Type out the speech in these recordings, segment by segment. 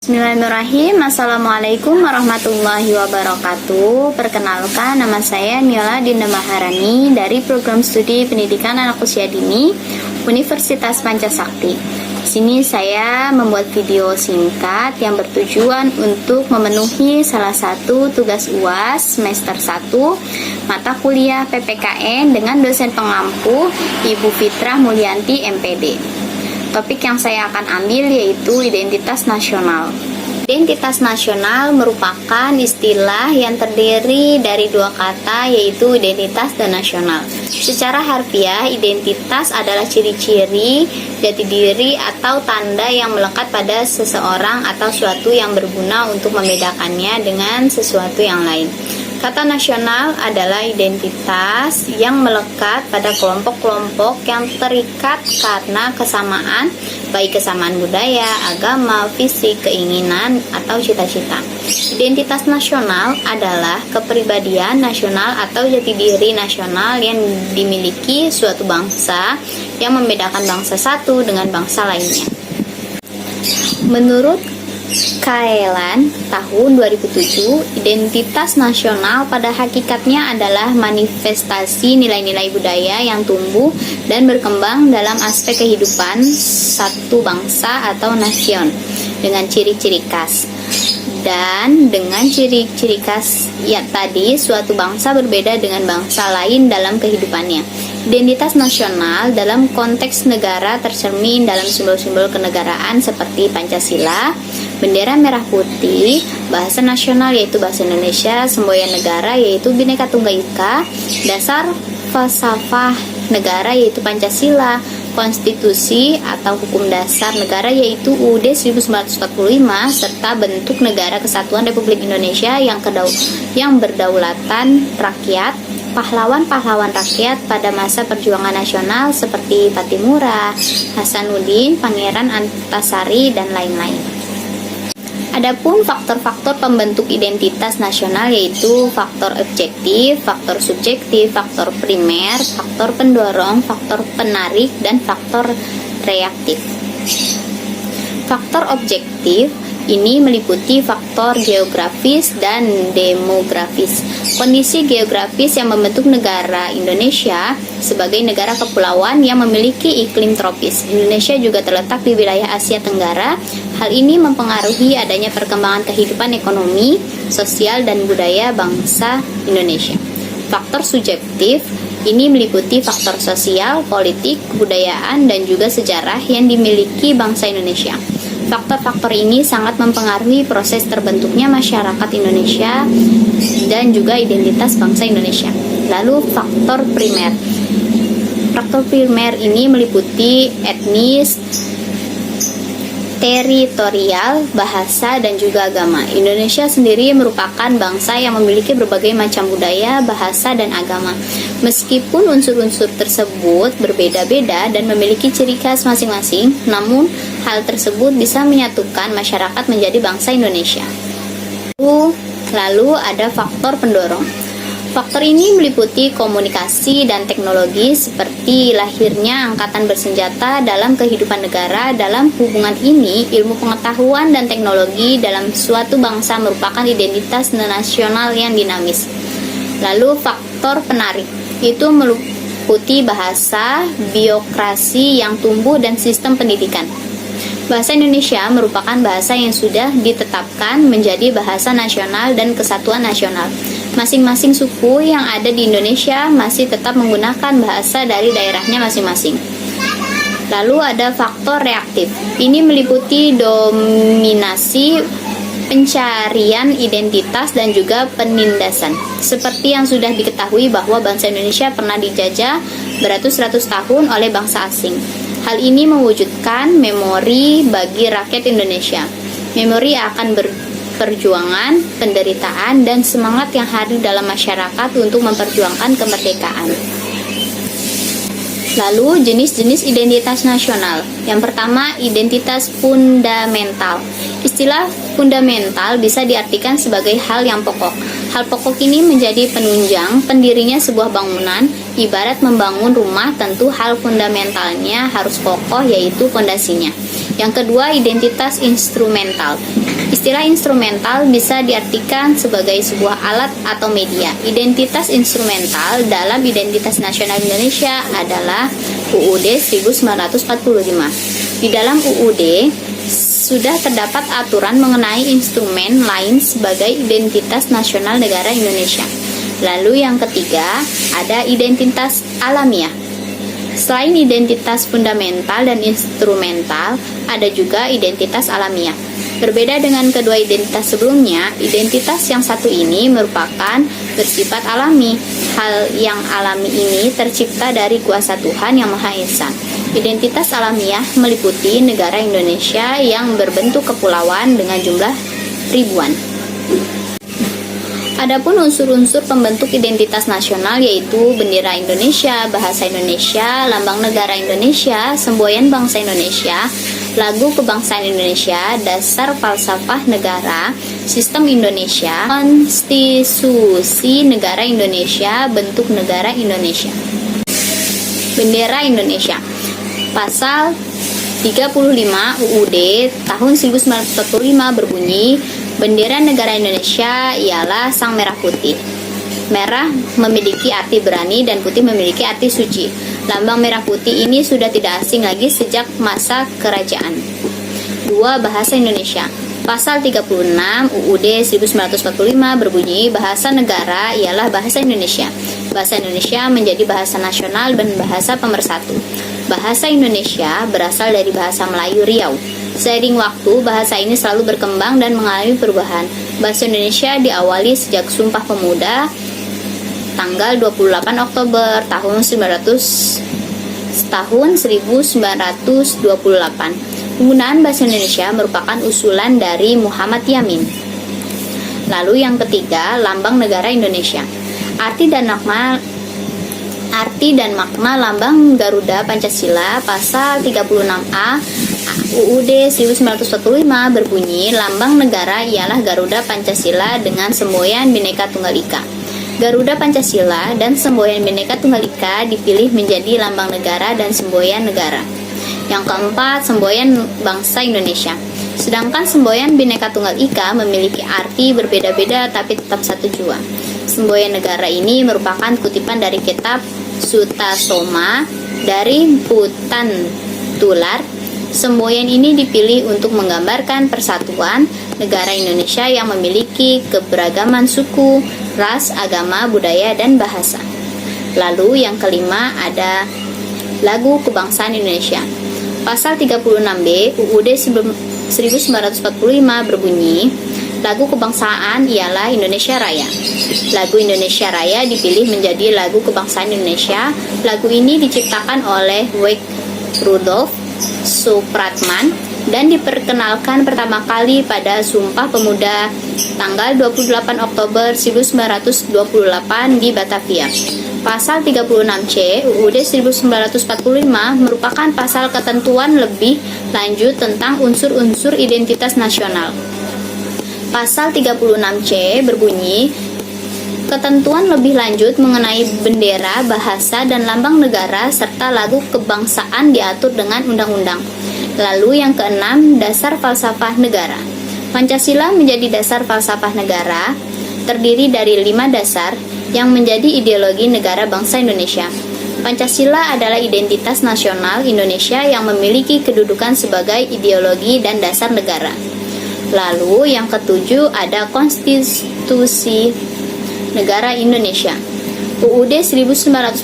Bismillahirrahmanirrahim. Assalamualaikum warahmatullahi wabarakatuh. Perkenalkan, nama saya Niola Dinda Maharani dari Program Studi Pendidikan Anak Usia Dini Universitas Pancasakti. Di sini saya membuat video singkat yang bertujuan untuk memenuhi salah satu tugas UAS semester 1 mata kuliah PPKN dengan dosen pengampu Ibu Fitrah Mulyanti MPD. Topik yang saya akan ambil yaitu identitas nasional. Identitas nasional merupakan istilah yang terdiri dari dua kata, yaitu identitas dan nasional. Secara harfiah, identitas adalah ciri-ciri, jati diri, atau tanda yang melekat pada seseorang atau suatu yang berguna untuk membedakannya dengan sesuatu yang lain. Kata nasional adalah identitas yang melekat pada kelompok-kelompok yang terikat karena kesamaan, baik kesamaan budaya, agama, fisik, keinginan, atau cita-cita. Identitas nasional adalah kepribadian nasional atau jati diri nasional yang dimiliki suatu bangsa yang membedakan bangsa satu dengan bangsa lainnya. Menurut Kaelan tahun 2007, identitas nasional pada hakikatnya adalah manifestasi nilai-nilai budaya yang tumbuh dan berkembang dalam aspek kehidupan satu bangsa atau nasion dengan ciri-ciri khas. Dan dengan ciri-ciri khas tadi, suatu bangsa berbeda dengan bangsa lain dalam kehidupannya. Identitas nasional dalam konteks negara tercermin dalam simbol-simbol kenegaraan seperti Pancasila, bendera merah putih, bahasa nasional yaitu bahasa Indonesia, semboyan negara yaitu Bhinneka Tunggal Ika, dasar falsafah negara yaitu Pancasila, konstitusi atau hukum dasar negara yaitu UUD 1945, serta bentuk negara kesatuan Republik Indonesia yang berdaulat rakyat, pahlawan-pahlawan rakyat pada masa perjuangan nasional seperti Pattimura, Hasanuddin, Pangeran Antasari, dan lain-lain. Adapun faktor-faktor pembentuk identitas nasional yaitu faktor objektif, faktor subjektif, faktor primer, faktor pendorong, faktor penarik, dan faktor reaktif. Faktor objektif ini meliputi faktor geografis dan demografis. Kondisi geografis yang membentuk negara Indonesia sebagai negara kepulauan yang memiliki iklim tropis. Indonesia juga terletak di wilayah Asia Tenggara. Hal ini mempengaruhi adanya perkembangan kehidupan ekonomi, sosial, dan budaya bangsa Indonesia. Faktor subjektif ini meliputi faktor sosial, politik, kebudayaan, dan juga sejarah yang dimiliki bangsa Indonesia. Faktor-faktor ini sangat mempengaruhi proses terbentuknya masyarakat Indonesia dan juga identitas bangsa Indonesia. Lalu faktor primer. Faktor primer ini meliputi etnis, teritorial, bahasa, dan juga agama. Indonesia sendiri merupakan bangsa yang memiliki berbagai macam budaya, bahasa, dan agama. Meskipun unsur-unsur tersebut berbeda-beda dan memiliki ciri khas masing-masing, namun hal tersebut bisa menyatukan masyarakat menjadi bangsa Indonesia. Lalu ada faktor pendorong. Faktor ini meliputi komunikasi dan teknologi seperti lahirnya angkatan bersenjata dalam kehidupan negara. Dalam hubungan ini, ilmu pengetahuan dan teknologi dalam suatu bangsa merupakan identitas nasional yang dinamis. Lalu faktor penarik, itu meliputi bahasa, birokrasi yang tumbuh, dan sistem pendidikan. Bahasa Indonesia merupakan bahasa yang sudah ditetapkan menjadi bahasa nasional dan kesatuan nasional. Masing-masing suku yang ada di Indonesia masih tetap menggunakan bahasa dari daerahnya masing-masing. Lalu ada faktor reaktif. Ini meliputi dominasi, pencarian identitas, dan juga penindasan. Seperti yang sudah diketahui bahwa bangsa Indonesia pernah dijajah beratus-ratus tahun oleh bangsa asing. Hal ini mewujudkan memori bagi rakyat Indonesia. Memori akan perjuangan, penderitaan, dan semangat yang hadir dalam masyarakat untuk memperjuangkan kemerdekaan. Lalu jenis-jenis identitas nasional. Yang pertama, identitas fundamental. Istilah fundamental bisa diartikan sebagai hal yang pokok. Hal pokok ini menjadi penunjang pendirinya sebuah bangunan. Ibarat membangun rumah, tentu hal fundamentalnya harus kokoh, yaitu fondasinya. Yang kedua, identitas instrumental. Istilah instrumental bisa diartikan sebagai sebuah alat atau media. Identitas instrumental dalam Identitas Nasional Indonesia adalah UUD 1945. Di dalam UUD sudah terdapat aturan mengenai instrumen lain sebagai identitas nasional negara Indonesia. Lalu yang ketiga, ada identitas alamiah. Selain identitas fundamental dan instrumental, ada juga identitas alamiah. Berbeda dengan kedua identitas sebelumnya, identitas yang satu ini merupakan bersifat alami. Hal yang alami ini tercipta dari kuasa Tuhan Yang Maha Esa. Identitas alamiah meliputi negara Indonesia yang berbentuk kepulauan dengan jumlah ribuan. Adapun unsur-unsur pembentuk identitas nasional yaitu bendera Indonesia, bahasa Indonesia, lambang negara Indonesia, semboyan bangsa Indonesia, lagu kebangsaan Indonesia, dasar falsafah negara, sistem Indonesia, konstitusi negara Indonesia, bentuk negara Indonesia. Bendera Indonesia. Pasal 35 UUD tahun 1945 berbunyi, bendera negara Indonesia ialah sang merah putih. Merah memiliki arti berani dan putih memiliki arti suci. Lambang merah putih ini sudah tidak asing lagi sejak masa kerajaan. 2. Bahasa Indonesia. Pasal 36 UUD 1945 berbunyi, bahasa negara ialah bahasa Indonesia. Bahasa Indonesia menjadi bahasa nasional dan bahasa pemersatu. Bahasa Indonesia berasal dari bahasa Melayu Riau. Seiring waktu, bahasa ini selalu berkembang dan mengalami perubahan. Bahasa Indonesia diawali sejak Sumpah Pemuda tanggal 28 Oktober tahun 1928. Penggunaan bahasa Indonesia merupakan usulan dari Muhammad Yamin. Lalu yang ketiga, lambang negara Indonesia. Arti dan makna lambang Garuda Pancasila. Pasal 36A UUD 1945 berbunyi, lambang negara ialah Garuda Pancasila dengan semboyan Bhinneka Tunggal Ika. Garuda Pancasila dan semboyan Bhinneka Tunggal Ika dipilih menjadi lambang negara dan semboyan negara. Yang keempat, semboyan bangsa Indonesia. Sedangkan semboyan Bhinneka Tunggal Ika memiliki arti berbeda-beda tapi tetap satu jua. Semboyan negara ini merupakan kutipan dari kitab Sutasoma dari Putan Tular. Semboyan ini dipilih untuk menggambarkan persatuan negara Indonesia yang memiliki keberagaman suku, ras, agama, budaya, dan bahasa. Lalu yang kelima ada lagu kebangsaan Indonesia. Pasal 36B UUD 1945 berbunyi, lagu kebangsaan ialah Indonesia Raya. Lagu Indonesia Raya dipilih menjadi lagu kebangsaan Indonesia. Lagu ini diciptakan oleh Wake Rudolph Supratman dan diperkenalkan pertama kali pada Sumpah Pemuda tanggal 28 Oktober 1928 di Batavia. Pasal 36C UUD 1945 merupakan pasal ketentuan lebih lanjut tentang unsur-unsur identitas nasional. Pasal 36C berbunyi, ketentuan lebih lanjut mengenai bendera, bahasa, dan lambang negara serta lagu kebangsaan diatur dengan undang-undang. Lalu yang keenam, dasar falsafah negara. Pancasila menjadi dasar falsafah negara, terdiri dari 5 dasar yang menjadi ideologi negara bangsa Indonesia. Pancasila adalah identitas nasional Indonesia yang memiliki kedudukan sebagai ideologi dan dasar negara. Lalu yang ketujuh ada konstitusi negara Indonesia. UUD 1945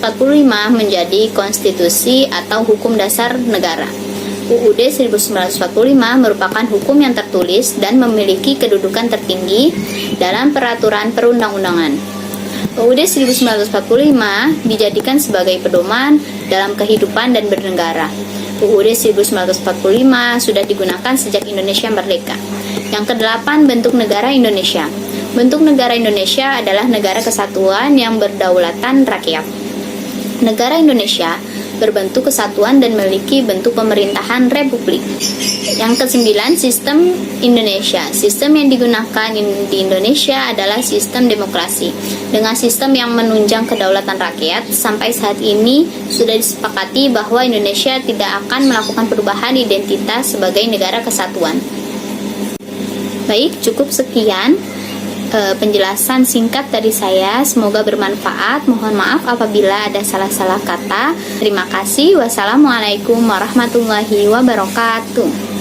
menjadi konstitusi atau hukum dasar negara. UUD 1945 merupakan hukum yang tertulis dan memiliki kedudukan tertinggi dalam peraturan perundang-undangan. UUD 1945 dijadikan sebagai pedoman dalam kehidupan dan bernegara. UUD 1945 sudah digunakan sejak Indonesia merdeka. Yang kedelapan, bentuk negara Indonesia. Bentuk negara Indonesia adalah negara kesatuan yang berdaulatan rakyat. Negara Indonesia berbentuk kesatuan dan memiliki bentuk pemerintahan republik. Yang kesembilan, sistem Indonesia. Sistem yang digunakan di Indonesia adalah sistem demokrasi. Dengan sistem yang menunjang kedaulatan rakyat, sampai saat ini sudah disepakati bahwa Indonesia tidak akan melakukan perubahan identitas sebagai negara kesatuan. Baik, cukup sekian penjelasan singkat dari saya. Semoga bermanfaat. Mohon maaf apabila ada salah-salah kata. Terima kasih. Wassalamualaikum warahmatullahi wabarakatuh.